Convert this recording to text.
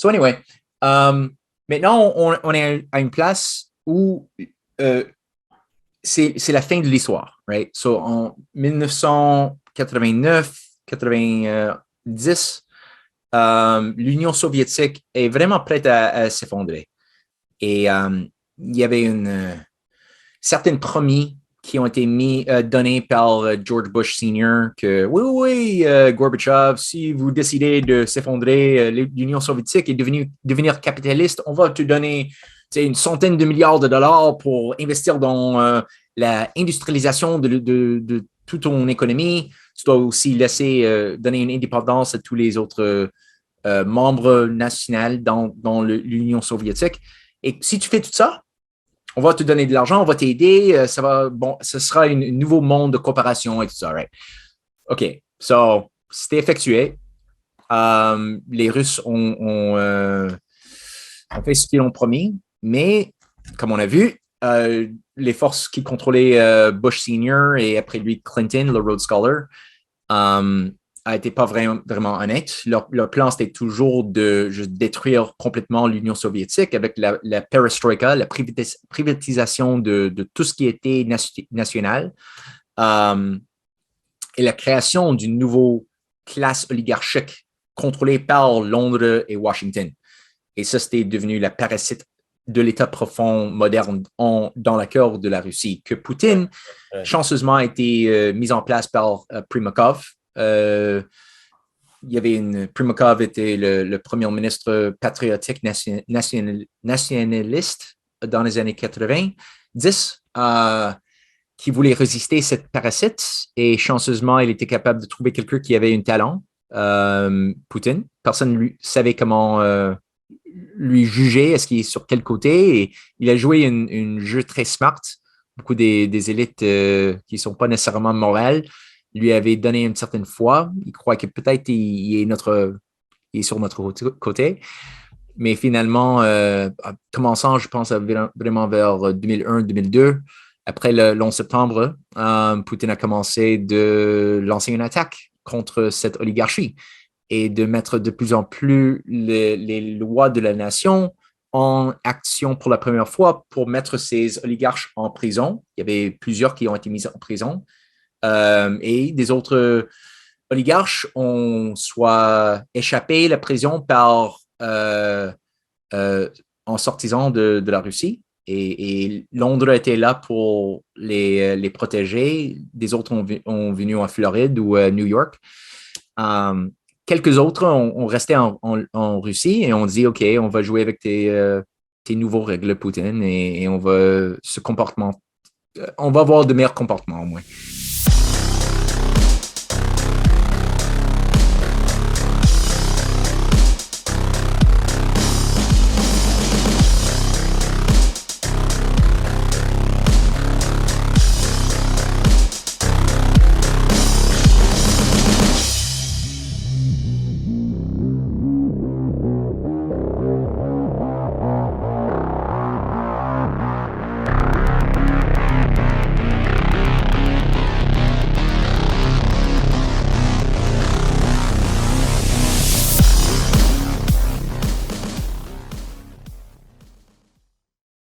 So anyway, maintenant, on est à une place où euh, c'est la fin de l'histoire, right? So, en 1989, 90, l'Union soviétique est vraiment prête à s'effondrer. Et il y avait certaines promis qui ont été donnés par George Bush Senior que oui, Gorbachev, si vous décidez de s'effondrer, l'Union soviétique et devenir capitaliste, on va te donner une centaine de milliards de dollars pour investir dans la industrialisation de toute ton économie. Tu dois aussi laisser donner une indépendance à tous les autres membres nationaux dans l'Union soviétique. Et si tu fais tout ça, on va te donner de l'argent, on va t'aider, ce sera un nouveau monde de coopération et tout ça, right? OK, so, c'était effectué. Les Russes ont fait ce qu'ils ont promis, mais comme on a vu, les forces qui contrôlaient Bush Senior et après lui Clinton, le Rhodes Scholar, a été pas vraiment honnête. Leur plan, c'était toujours de juste détruire complètement l'Union soviétique avec la perestroïka, la privatisation de tout ce qui était national et la création d'une nouvelle classe oligarchique contrôlée par Londres et Washington. Et ça, c'était devenu la parasite de l'État profond moderne dans la cœur de la Russie, que Poutine, chanceusement, a été mis en place par Primakov. Il y avait Primakov était le premier ministre patriotique nationaliste dans les années 90, qui voulait résister à cette parasite et chanceusement, il était capable de trouver quelqu'un qui avait un talent, Poutine. Personne ne savait comment lui juger, est-ce qu'il est sur quel côté, et il a joué un jeu très smart. Beaucoup des élites qui ne sont pas nécessairement morales lui avaient donné une certaine foi. Il croit que peut-être il est sur notre côté. Mais finalement, commençant, je pense, vraiment vers 2001-2002, après le 11 septembre, Poutine a commencé de lancer une attaque contre cette oligarchie et de mettre de plus en plus les lois de la nation en action pour la première fois pour mettre ces oligarches en prison. Il y avait plusieurs qui ont été mis en prison. Et des autres oligarches ont soit échappé la prison en sortissant de la Russie. Et Londres était là pour les protéger. Des autres ont venu en Floride ou à New York. Quelques autres ont resté en Russie et ont dit, OK, on va jouer avec tes nouveaux règles, Poutine, et on va avoir de meilleurs comportements au moins.